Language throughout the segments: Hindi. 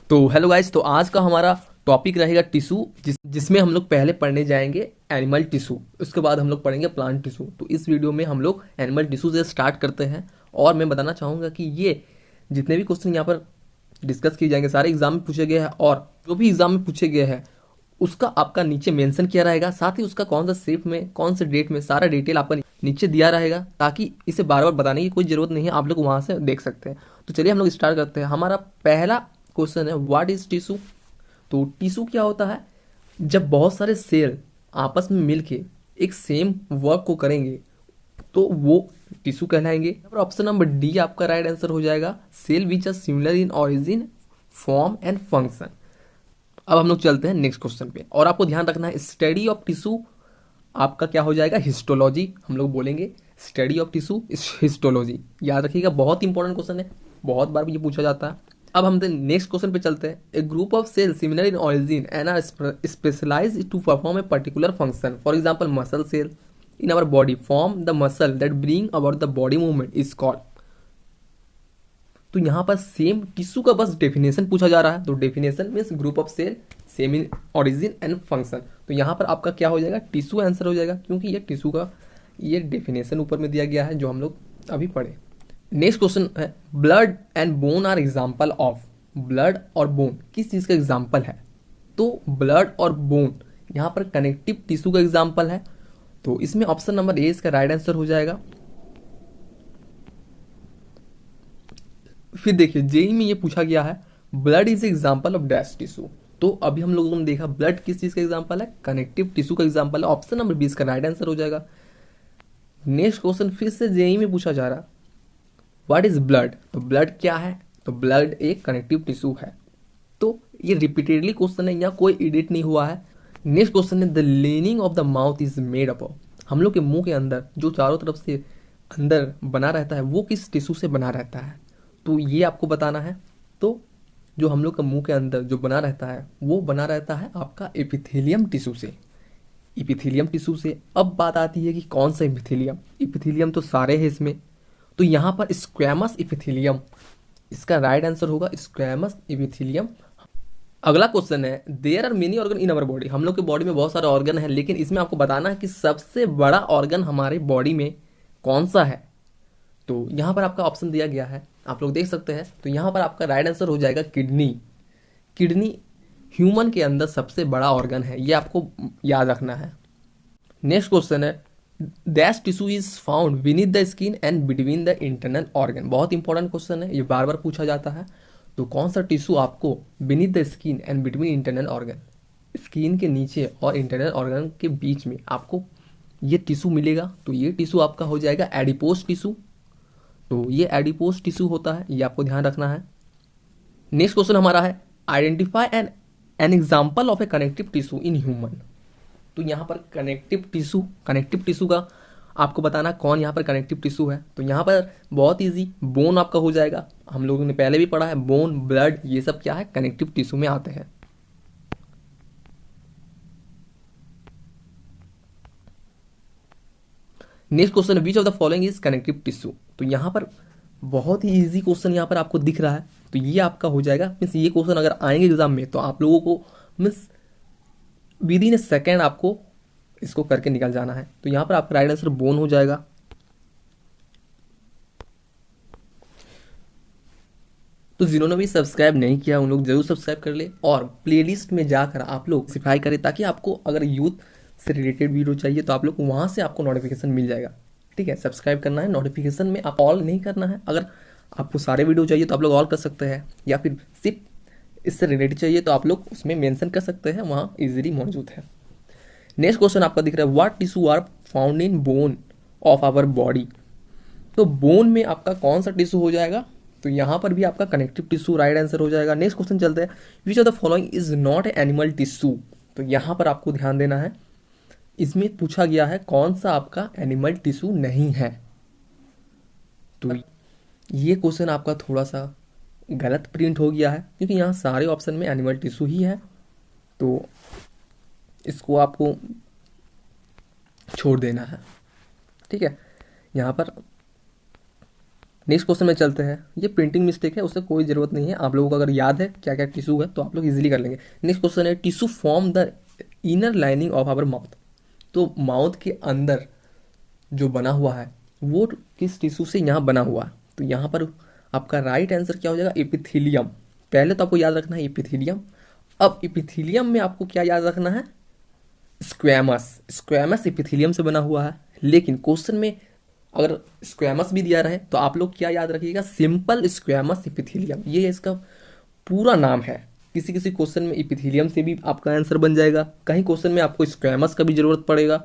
तो हेलो गाइस, तो आज का हमारा टॉपिक रहेगा टिश्यू, जिसमें हम लोग पहले पढ़ने जाएंगे एनिमल टिश्यू, उसके बाद हम लोग पढ़ेंगे प्लांट टिश्यू। तो इस वीडियो में हम लोग एनिमल टिश्यू से स्टार्ट करते हैं। और मैं बताना चाहूँगा कि ये जितने भी क्वेश्चन यहाँ पर डिस्कस किए जाएंगे सारे एग्जाम में पूछे गए हैं, और जो भी एग्जाम में पूछे गए हैं उसका आपका नीचे मेंशन किया रहेगा, साथ ही उसका कौन सा शेप में कौन से डेट में सारा डिटेल आपका नीचे दिया रहेगा, ताकि इसे बार बार बताने की कोई जरूरत नहीं है, आप लोग वहां से देख सकते हैं। तो चलिए हम लोग स्टार्ट करते हैं। हमारा पहला क्वेश्चन है व्हाट इज टिश्यू। तो टिश्यू क्या होता है? जब बहुत सारे सेल आपस में मिलके एक सेम वर्क को करेंगे तो वो टिश्यू कहलाएंगे। ऑप्शन नंबर डी आपका राइट आंसर हो जाएगा, cell which are similar in origin, form and function. अब हम लोग चलते हैं नेक्स्ट क्वेश्चन पे, और आपको ध्यान रखना है स्टडी ऑफ टिश्यू आपका क्या हो जाएगा, हिस्टोलॉजी हम लोग बोलेंगे। स्टडी ऑफ टिश्यू हिस्टोलॉजी, याद रखिएगा, बहुत इंपॉर्टेंट क्वेश्चन है, बहुत बार ये पूछा जाता है। अब हम नेक्स्ट क्वेश्चन पे चलते हैं। A group of cell similar in origin and are specialised to perform a particular function, for example muscle cell in our body form the muscle that bring about the body movement is called. तो यहाँ पर सेम टिश्यू का बस डेफिनेशन पूछा जा रहा है। तो definition means group of cell same in origin and function. तो यहाँ पर आपका क्या हो जाएगा, टिश्यू आंसर हो जाएगा, क्योंकि ये टिश्यू का ये डेफिनेशन ऊपर में दिया गया है जो हम लोग अभी पढ़े। नेक्स्ट क्वेश्चन है blood and bone are example of. Blood और बोन किस चीज का एग्जाम्पल है? तो ब्लड और बोन यहाँ पर कनेक्टिव टिश्यू का एग्जाम्पल है। तो इसमें ऑप्शन नंबर ए इसका राइट आंसर हो जाएगा। फिर देखिए जेई में ये पूछा गया है blood is example of dash tissue. तो अभी हम लोगों ने देखा ब्लड किस चीज का एग्जाम्पल है, कनेक्टिव टिश्यू का एग्जाम्पल है। ऑप्शन नंबर 20 का राइट आंसर हो जाएगा। नेक्स्ट क्वेश्चन फिर से जेई में पूछा जा रहा व्हाट इज ब्लड। तो ब्लड क्या है? तो ब्लड एक कनेक्टिव टिश्यू है। तो ये रिपीटेडली क्वेश्चन है, यहाँ कोई एडिट नहीं हुआ है। नेक्स्ट क्वेश्चन है the leaning of the mouth is made up of. हम लोग के मुंह के अंदर जो चारों तरफ से अंदर बना रहता है वो किस टिश्यू से बना रहता है? तो ये आपको बताना है। तो जो हम लोग का मुंह के अंदर जो बना रहता है वो बना रहता है आपका एपिथेलियम टिश्यू से। इपिथेलियम टिश्यू से। अब बात आती है कि कौन सा इपिथेलियम। इपिथेलियम तो सारे हैं इसमें, तो यहाँ पर स्क्वैमस इपिथेलियम इसका राइट आंसर होगा, स्क्वैमस इपिथेलियम। अगला क्वेश्चन है there are many organ in our body. हम लोग के बॉडी में बहुत सारे ऑर्गन है, लेकिन इसमें आपको बताना है कि सबसे बड़ा ऑर्गन हमारे बॉडी में कौन सा है। तो यहाँ पर आपका ऑप्शन दिया गया है, आप लोग देख सकते हैं। तो यहाँ पर आपका राइट आंसर हो जाएगा किडनी। किडनी ह्यूमन के अंदर सबसे बड़ा ऑर्गन है, ये आपको याद रखना है। नेक्स्ट क्वेश्चन है dash tissue is found beneath the skin and between the internal organ. बहुत इंपॉर्टेंट क्वेश्चन है, ये बार बार पूछा जाता है। तो कौन सा टिश्यू आपको beneath the skin and between internal organ, skin के नीचे और इंटरनल ऑर्गन के बीच में आपको ये टिश्यू मिलेगा? तो ये टिश्यू आपका हो जाएगा एडिपोज टिश्यू। तो ये एडिपोज टिश्यू होता है, ये आपको ध्यान रखना है। नेक्स्ट क्वेश्चन हमारा है identify an example of A connective tissue in human. तो यहाँ पर कनेक्टिव टिश्यू का आपको बताना कौन यहाँ पर कनेक्टिव टिश्यू है। तो यहाँ पर बहुत इजी, बोन आपका हो जाएगा। हम लोगों ने पहले भी पढ़ा है, बोन ब्लड ये सब क्या है, कनेक्टिव टिश्यू में आते हैं। Next question which of the following is connective tissue. तो यहाँ पर बहुत ही इजी क्वेश्चन यहाँ पर आपको दिख रहा है, तो ये आपका हो जाएगा। मीन्स ये क्वेश्चन अगर आएंगे एग्जाम में तो आप लोगों को means with in A second आपको इसको करके निकल जाना है। तो यहाँ पर आपका राइट आंसर बोन हो जाएगा। तो जिन्होंने भी सब्सक्राइब नहीं किया उन लोग जरूर सब्सक्राइब कर ले, और प्लेलिस्ट में जाकर आप लोग सिफाई करें, ताकि आपको अगर यूथ से रिलेटेड वीडियो चाहिए तो आप लोग वहाँ से आपको नोटिफिकेशन मिल जाएगा। ठीक है, सब्सक्राइब करना है, नोटिफिकेशन में आप ऑल नहीं करना है। अगर आपको सारे वीडियो चाहिए तो आप लोग ऑल कर सकते हैं, या फिर सिर्फ इससे रिलेटेड चाहिए तो आप लोग उसमें मेंशन कर सकते हैं, वहाँ इजीली मौजूद है। नेक्स्ट क्वेश्चन आपका दिख रहा है what tissue are found in bone of our body. तो बोन में आपका कौन सा टिश्यू हो जाएगा? तो यहाँ पर भी आपका कनेक्टिव टिश्यू राइट आंसर हो जाएगा। नेक्स्ट क्वेश्चन चलते हैं which of the following is not a animal tissue. तो यहाँ पर आपको ध्यान देना है, इसमें पूछा गया है कौन सा आपका एनिमल टिश्यू नहीं है। तो ये क्वेश्चन आपका थोड़ा सा गलत प्रिंट हो गया है, क्योंकि यहाँ सारे ऑप्शन में एनिमल टिश्यू ही है। तो इसको आपको छोड़ देना है। ठीक है, यहाँ पर नेक्स्ट क्वेश्चन में चलते हैं। ये प्रिंटिंग मिस्टेक है, उससे कोई ज़रूरत नहीं है, आप लोगों को अगर याद है क्या क्या टिश्यू है तो आप लोग इजीली कर लेंगे। नेक्स्ट क्वेश्चन है tissue form the inner lining of our mouth. तो माउथ के अंदर जो बना हुआ है वो किस टिश्यू से यहाँ बना हुआ है? तो यहाँ पर आपका राइट आंसर क्या हो जाएगा? एपिथेलियम। पहले तो आपको याद रखना है एपिथेलियम। अब एपिथेलियम में आपको क्या याद रखना है? स्क्वैमस। स्क्वैमस एपिथेलियम से बना हुआ है, लेकिन क्वेश्चन में अगर स्क्वैमस भी दिया रहे तो आप लोग क्या याद रखिएगा? सिंपल स्क्वैमस एपिथेलियम, ये इसका पूरा नाम है। किसी किसी क्वेश्चन में एपिथेलियम से भी आपका आंसर बन जाएगा, कहीं क्वेश्चन में आपको स्क्वैमस का भी जरूरत पड़ेगा,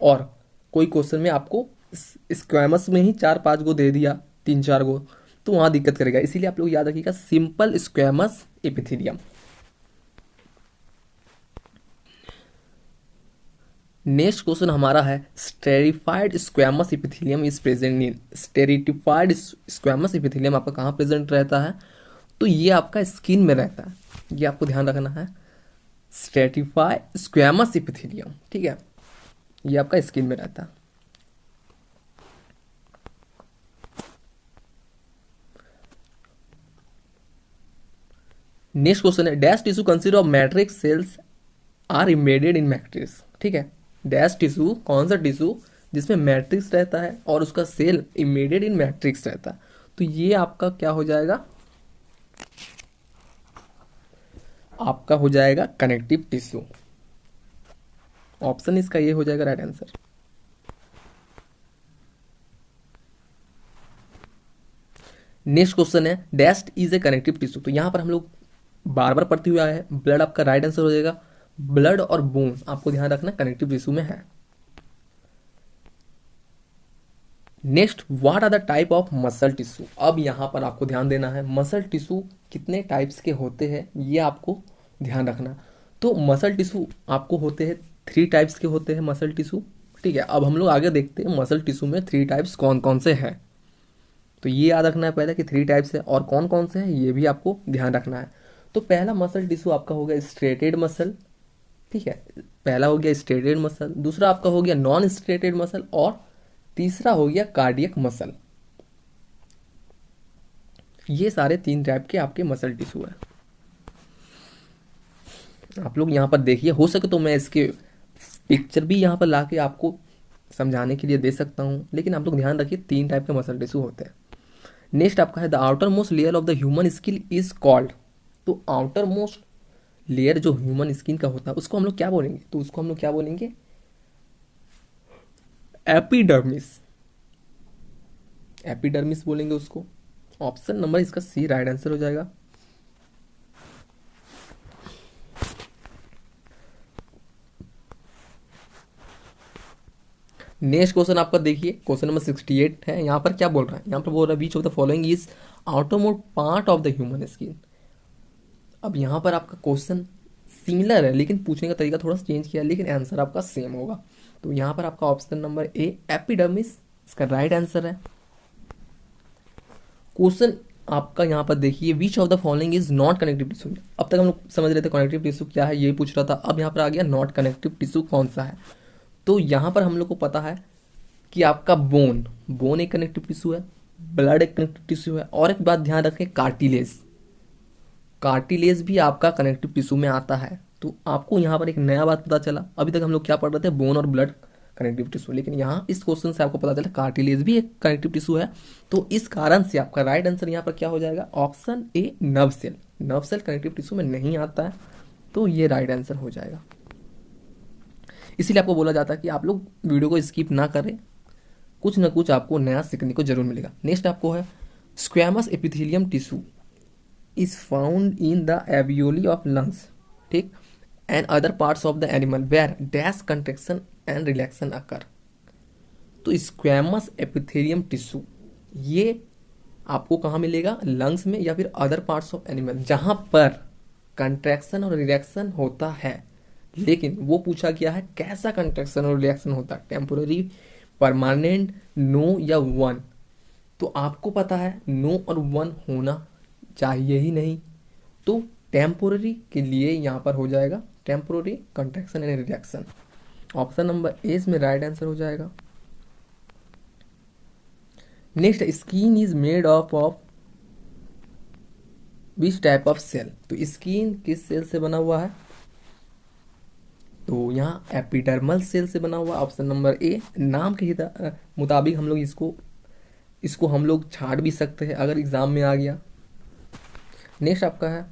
और कोई क्वेश्चन में आपको स्क्वैमस में ही 4-5 गो दे दिया, 3-4 गो, तो वहाँ दिक्कत करेगा। इसीलिए आप लोग याद रखिएगा simple squamous epithelium. Next question हमारा है esterified squamous epithelium is present in. Esterified squamous epithelium आपका कहाँ प्रेजेंट रहता है? तो ये आपका स्किन में रहता है, ये आपको ध्यान रखना है। स्टेरिफाइड स्क्वैमस एपिथेलियम, ठीक है, ये आपका स्किन में रहता है। नेक्स्ट क्वेश्चन है dash tissue consist of matrix cells are embedded in matrix. ठीक है, डैश टिश्यू कौन सा टिश्यू जिसमें मैट्रिक्स रहता है और उसका सेल इम्बेडेड इन मैट्रिक्स रहता है? तो ये आपका क्या हो जाएगा? आपका हो जाएगा कनेक्टिव टिश्यू। ऑप्शन इसका ये हो जाएगा राइट आंसर। नेक्स्ट क्वेश्चन है dash is a connective tissue. तो यहां पर हम लोग बार बार पढ़ते हुए आए हैं, ब्लड आपका राइट आंसर हो जाएगा। ब्लड और बोन आपको ध्यान रखना कनेक्टिव टिश्यू में है। Next what are the type of muscle tissue. अब यहां पर आपको ध्यान देना है मसल टिश्यू कितने टाइप्स के होते हैं ये आपको ध्यान रखना। तो मसल टिश्यू आपको होते हैं 3 टाइप्स के होते हैं मसल टिश्यू। ठीक है, अब हम लोग आगे देखते हैं मसल टिश्यू में 3 टाइप्स कौन कौन से हैं। तो ये याद रखना है पहले कि 3 टाइप्स है, और कौन कौन से हैं ये भी आपको ध्यान रखना है। तो पहला मसल टिश्यू आपका हो गया स्ट्रेटेड मसल। ठीक है, पहला हो गया स्ट्रेटेड मसल, दूसरा आपका हो गया नॉन स्ट्रेटेड मसल, और तीसरा हो गया कार्डियक मसल। ये सारे 3 टाइप के आपके मसल टिश्यू है। आप लोग यहाँ पर देखिए, हो सके तो मैं इसके पिक्चर भी यहाँ पर ला के आपको समझाने के लिए दे सकता हूँ, लेकिन आप लोग ध्यान रखिए 3 टाइप के मसल टिश्यू होते हैं। नेक्स्ट आपका है the outer most layer of the human skin is called. तो आउटर मोस्ट लेयर जो ह्यूमन स्किन का होता है उसको हम लोग क्या बोलेंगे? तो उसको हम लोग क्या बोलेंगे? एपिडर्मिस। एपिडर्मिस बोलेंगे उसको। ऑप्शन नंबर इसका सी राइट आंसर हो जाएगा। नेक्स्ट क्वेश्चन आपका देखिए, क्वेश्चन नंबर 68 है। यहाँ पर क्या बोल रहा है? यहाँ पर बोल रहा है which of the following is outermost part of the human skin. अब यहाँ पर आपका क्वेश्चन सिमिलर है, लेकिन पूछने का तरीका थोड़ा सा चेंज किया, लेकिन आंसर आपका सेम होगा। तो यहाँ पर आपका ऑप्शन नंबर ए एपिडर्मिस इसका राइट आंसर है। क्वेश्चन आपका यहाँ पर देखिए which of the following is not connective tissue. अब तक हम लोग समझ रहे थे कनेक्टिव टिश्यू क्या है, ये पूछ रहा था। अब यहाँ पर आ गया नॉट कनेक्टिव टिश्यू कौन सा है। तो यहाँ पर हम लोग को पता है कि आपका बोन एक कनेक्टिव टिश्यू है, ब्लड एक कनेक्टिव टिश्यू है, और एक बात ध्यान रखें कार्टिलेज भी आपका कनेक्टिव टिश्यू में आता है। तो आपको यहाँ पर एक नया बात पता चला। अभी तक हम लोग क्या पढ़ रहे थे? बोन और ब्लड कनेक्टिव टिश्यू, लेकिन यहाँ इस क्वेश्चन से आपको पता चला कार्टिलेज भी एक कनेक्टिव टिश्यू है। तो इस कारण से आपका राइट आंसर यहाँ पर क्या हो जाएगा? Option A nerve cell. Nerve cell connective tissue में नहीं आता है, तो ये राइट आंसर हो जाएगा। इसीलिए आपको बोला जाता है कि आप लोग वीडियो को स्किप ना करें, कुछ ना कुछ आपको नया सीखने को जरूर मिलेगा। नेक्स्ट आपको है squamous epithelium tissue is found in the alveoli of lungs, ठीक, and other parts of the animal where dash contraction and relaxation occur. तो स्क्वैमस एपिथेलियम टिश्यू ये आपको कहाँ मिलेगा? लंग्स में या फिर अदर पार्ट्स ऑफ एनिमल, जहां पर कंट्रैक्शन और रिलैक्शन होता है। लेकिन वो पूछा गया है कैसा कंट्रैक्शन और रिलैक्शन होता है, टेम्पोररी, परमानेंट, नो या वन। तो आपको पता है नो और वन होना चाहिए ही नहीं, तो टेम्पोररी के लिए यहाँ पर हो जाएगा temporary contraction and relaxation. Option number A इसमें राइट आंसर हो जाएगा। Next, skin is made of which type of cell. तो स्किन किस सेल से बना हुआ है, तो यहाँ एपिडर्मल सेल से बना हुआ, ऑप्शन नंबर ए। नाम के मुताबिक हम लोग इसको हम लोग छाट भी सकते हैं अगर एग्जाम में आ गया। नेक्स्ट आपका है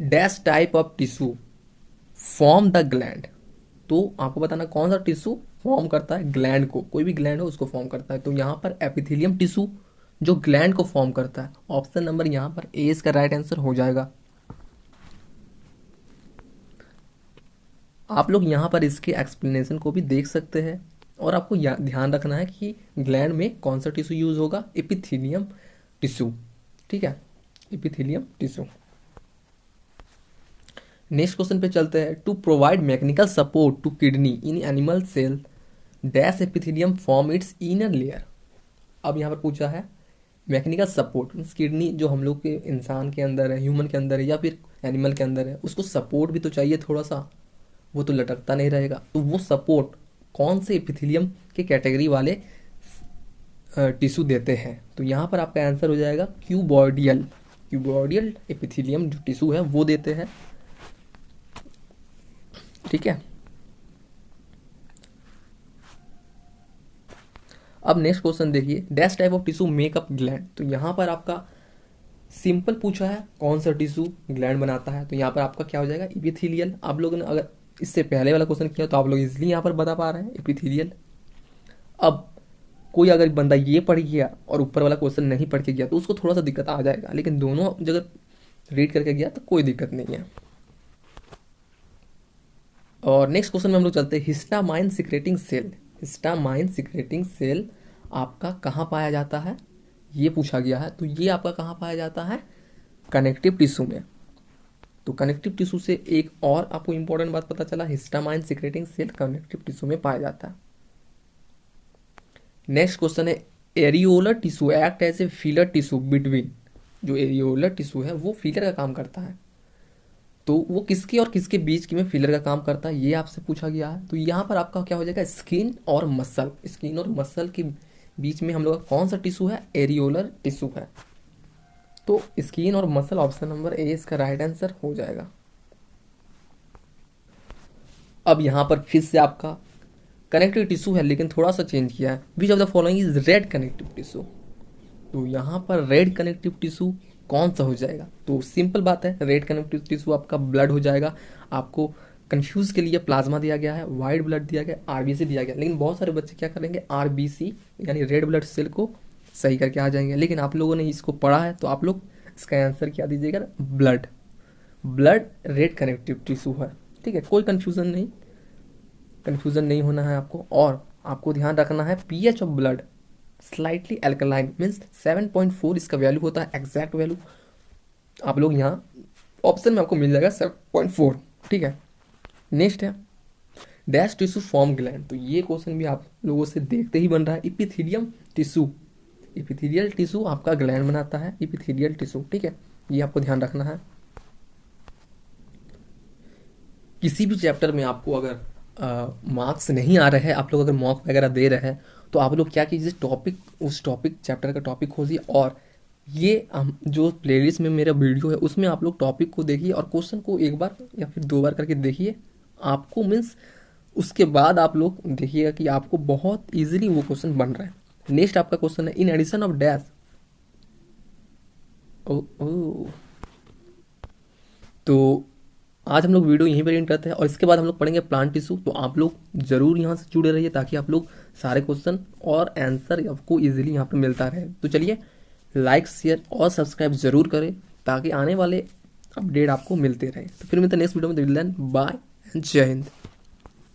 dash type of tissue form the gland. तो आपको बताना कौन सा टिश्यू फॉर्म करता है ग्लैंड को, कोई भी ग्लैंड हो उसको फॉर्म करता है। तो यहाँ पर एपिथेलियम टिश्यू जो ग्लैंड को फॉर्म करता है, ऑप्शन नंबर यहाँ पर ए इसका राइट आंसर हो जाएगा। आप लोग यहाँ पर इसके एक्सप्लेनेशन को भी देख सकते हैं और आपको ध्यान रखना है कि ग्लैंड में कौन सा टिश्यू यूज होगा, एपिथेलियम टिश्यू, ठीक है, एपिथेलियम टिश्यू। नेक्स्ट क्वेश्चन पे चलते हैं। To provide mechanical support to kidney in animal cell dash epithelium form its inner layer. अब यहाँ पर पूछा है मैकेनिकल सपोर्ट, मीन्स किडनी जो हम लोग के इंसान के अंदर है, ह्यूमन के अंदर है या फिर एनिमल के अंदर है, उसको सपोर्ट भी तो चाहिए थोड़ा सा, वो तो लटकता नहीं रहेगा। तो वो सपोर्ट कौन से एपिथेलियम के कैटेगरी वाले टिश्यू देते हैं, तो यहाँ पर आपका आंसर हो जाएगा क्यूबॉइडियल। क्यूबॉइडियल एपिथेलियम जो टिश्यू है वो देते हैं, ठीक है। अब नेक्स्ट क्वेश्चन देखिए, dash type of tissue makeup gland. तो यहाँ पर आपका सिंपल पूछा है कौन सा टिश्यू ग्लैंड बनाता है, तो यहाँ पर आपका क्या हो जाएगा एपिथेलियल। आप लोगों ने अगर इससे पहले वाला क्वेश्चन किया तो आप लोग इजिली यहाँ पर बता पा रहे हैं एपिथेलियल। अब कोई अगर बंदा ये पढ़ गया और ऊपर वाला क्वेश्चन नहीं पढ़ के गया तो उसको थोड़ा सा दिक्कत आ जाएगा, लेकिन दोनों जगह रीड करके गया तो कोई दिक्कत नहीं है। और नेक्स्ट क्वेश्चन में हम लोग चलते हैं histamine secreting cell. Histamine secreting cell आपका कहाँ पाया जाता है, ये पूछा गया है। तो ये आपका कहाँ पाया जाता है, कनेक्टिव टिश्यू में। तो कनेक्टिव टिश्यू से एक और आपको इंपॉर्टेंट बात पता चला, histamine secreting cell connective tissue में पाया जाता है। नेक्स्ट क्वेश्चन है areolar tissue act as a filler tissue between. जो एरियोलर टिश्यू है वो फीलर का काम करता है, तो वो किसके और किसके बीच की में फिलर का काम करता है ये आपसे पूछा गया है। तो यहाँ पर आपका क्या हो जाएगा स्किन और मसल। स्किन और मसल के बीच में हम लोग का कौन सा टिश्यू है, एरियोलर टिश्यू है। तो स्किन और मसल ऑप्शन नंबर ए इसका राइट आंसर हो जाएगा। अब यहाँ पर फिर से आपका कनेक्टिव टिश्यू है लेकिन थोड़ा सा चेंज किया है, which of the following is red connective tissue. तो यहाँ पर रेड कनेक्टिव टिश्यू कौन सा हो जाएगा, तो सिंपल बात है रेड कनेक्टिव टिश्यू आपका ब्लड हो जाएगा। आपको कंफ्यूज के लिए प्लाज्मा दिया गया है, वाइट ब्लड दिया गया, आरबीसी दिया गया, लेकिन बहुत सारे बच्चे क्या करेंगे आरबीसी यानी रेड ब्लड सेल को सही करके आ जाएंगे। लेकिन आप लोगों ने इसको पढ़ा है तो आप लोग इसका आंसर क्या दीजिएगा, blood. Blood red connective tissue है, ठीक है, कोई कन्फ्यूजन नहीं होना है आपको। और आपको ध्यान रखना है pH of blood slightly alkaline means 7.4 इसका वैल्यू होता है, एग्जैक्ट वैल्यू आप लोग यहाँ ऑप्शन में आपको मिल जाएगा 7.4, ठीक है। नेक्स्ट है डैश टिश्यू फॉर्म ग्लैंड। तो ये क्वेश्चन भी आप लोगों से देखते ही बन रहा है, एपिथेलियम टिश्यू। एपिथेलियल टिश्यू आपका ग्लैंड बनाता है, एपिथेलियल टिश्यू, ठीक है, ये आपको ध्यान रखना है। किसी भी चैप्टर में आपको अगर मार्क्स नहीं आ रहे हैं, आप लोग अगर मॉक वगैरह दे रहे हैं तो आप लोग क्या कीजिए उस टॉपिक चैप्टर का टॉपिक खोजिए और ये जो प्लेलिस्ट में मेरा वीडियो है उसमें आप लोग टॉपिक को देखिए और क्वेश्चन को एक बार या फिर 2 बार करके देखिए। आपको मीन्स उसके बाद आप लोग देखिएगा कि आपको बहुत इजीली वो क्वेश्चन बन रहा है। नेक्स्ट आपका क्वेश्चन है इन एडिशन ऑफ डैश। तो आज हम लोग वीडियो यहीं पर एंड करते हैं और इसके बाद हम लोग पढ़ेंगे प्लांट टिश्यू। तो आप लोग जरूर यहाँ से जुड़े रहिए ताकि आप लोग सारे क्वेश्चन और आंसर आपको इजीली यहाँ पर मिलता रहे। तो चलिए लाइक शेयर और सब्सक्राइब जरूर करें ताकि आने वाले अपडेट आपको मिलते रहे। तो फिर मिलते हैं नेक्स्ट वीडियो में, बाय एंड जय हिंद।